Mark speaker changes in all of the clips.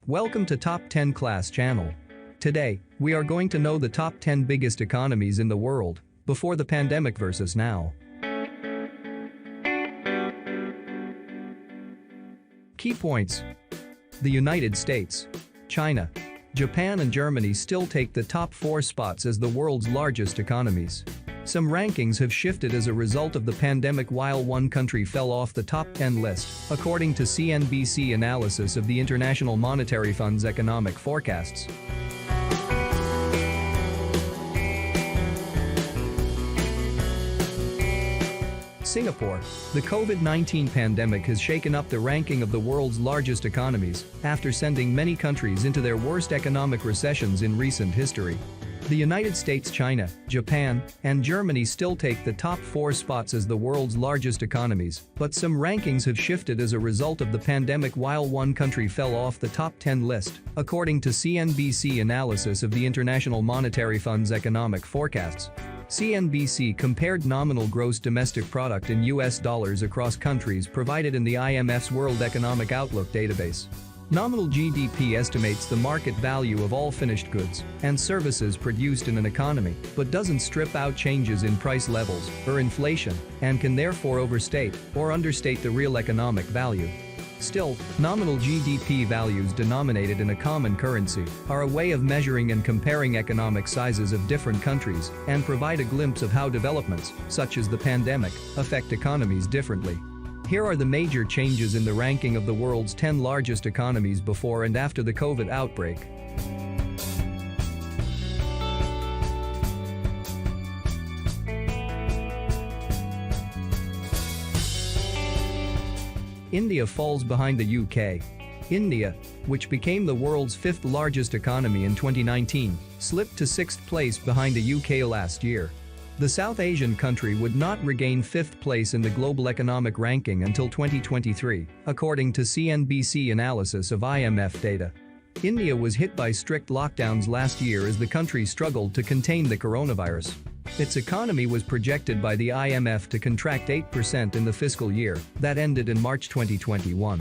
Speaker 1: Welcome to Top 10 Class channel. Today, we are going to know the top 10 biggest economies in the world before the pandemic versus now. Key points. The United States, China, Japan and Germany still take the top 4 spots as the world's largest economies. Some rankings have shifted as a result of the pandemic while one country fell off the top 10 list, according to CNBC analysis of the International Monetary Fund's economic forecasts. Singapore. The COVID-19 pandemic has shaken up the ranking of the world's largest economies after sending many countries into their worst economic recessions in recent history. The United States, China, Japan, and Germany still take the top 4 spots as the world's largest economies, but some rankings have shifted as a result of the pandemic while one country fell off the top 10 list, according to CNBC analysis of the International Monetary Fund's economic forecasts. CNBC compared nominal gross domestic product in US dollars across countries provided in the IMF's World Economic Outlook database. Nominal GDP estimates the market value of all finished goods and services produced in an economy, but doesn't strip out changes in price levels or inflation, and can therefore overstate or understate the real economic value. Still, nominal GDP values denominated in a common currency are a way of measuring and comparing economic sizes of different countries and provide a glimpse of how developments, such as the pandemic, affect economies differently. Here are the major changes in the ranking of the world's 10 largest economies before and after the COVID outbreak. India falls behind the UK. India, which became the world's 5th largest economy in 2019, slipped to 6th place behind the UK last year. The South Asian country would not regain 5th place in the global economic ranking until 2023, according to CNBC analysis of IMF data. India was hit by strict lockdowns last year as the country struggled to contain the coronavirus. Its economy was projected by the IMF to contract 8% in the fiscal year that ended in March 2021.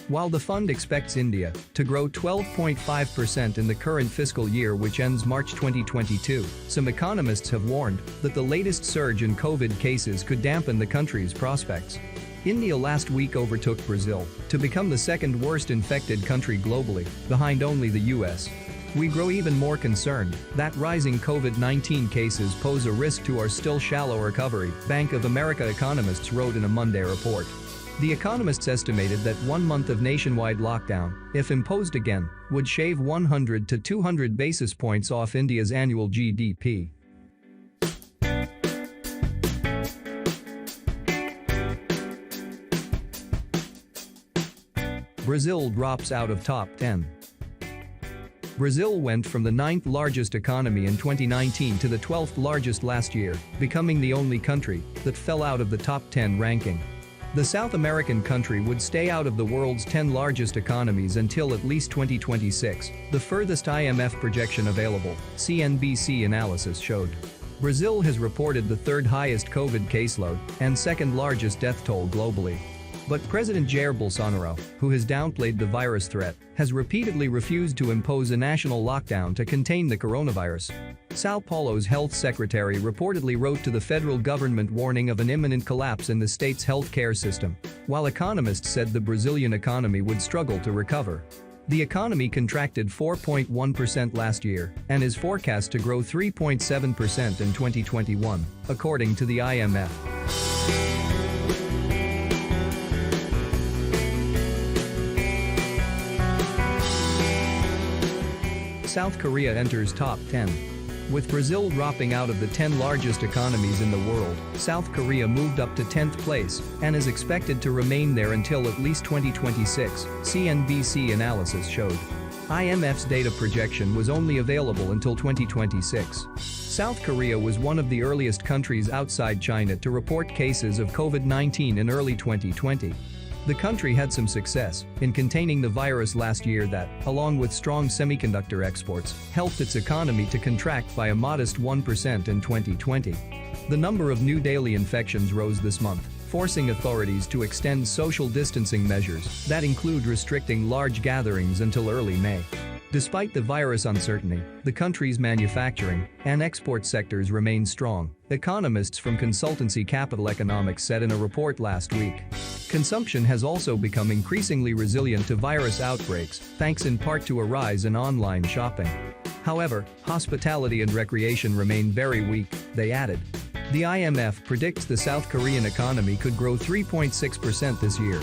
Speaker 1: While the fund expects India to grow 12.5% in the current fiscal year, which ends March 2022, some economists have warned that the latest surge in COVID cases could dampen the country's prospects. India last week overtook Brazil to become the 2nd worst infected country globally, behind only the US. We grow even more concerned that rising COVID-19 cases pose a risk to our still shallow recovery, Bank of America economists wrote in a Monday report. The economists estimated that 1 month of nationwide lockdown, if imposed again, would shave 100 to 200 basis points off India's annual GDP. Brazil drops out of top 10. Brazil went from the 9th largest economy in 2019 to the 12th largest last year, becoming the only country that fell out of the top 10 ranking. The South American country would stay out of the world's 10 largest economies until at least 2026, the furthest IMF projection available, CNBC analysis showed. Brazil has reported the 3rd highest COVID caseload and 2nd largest death toll globally. But President Jair Bolsonaro, who has downplayed the virus threat, has repeatedly refused to impose a national lockdown to contain the coronavirus. Sao Paulo's health secretary reportedly wrote to the federal government warning of an imminent collapse in the state's health care system, while economists said the Brazilian economy would struggle to recover. The economy contracted 4.1% last year and is forecast to grow 3.7% in 2021, according to the IMF. South Korea enters top 10. With Brazil dropping out of the 10 largest economies in the world, South Korea moved up to 10th place and is expected to remain there until at least 2026, CNBC analysis showed. IMF's data projection was only available until 2026. South Korea was one of the earliest countries outside China to report cases of COVID-19 in early 2020. The country had some success in containing the virus last year that, along with strong semiconductor exports, helped its economy to contract by a modest 1% in 2020. The number of new daily infections rose this month, forcing authorities to extend social distancing measures that include restricting large gatherings until early May. Despite the virus uncertainty, the country's manufacturing and export sectors remain strong, economists from consultancy Capital Economics said in a report last week. Consumption has also become increasingly resilient to virus outbreaks, thanks in part to a rise in online shopping. However, hospitality and recreation remain very weak, they added. The IMF predicts the South Korean economy could grow 3.6% this year.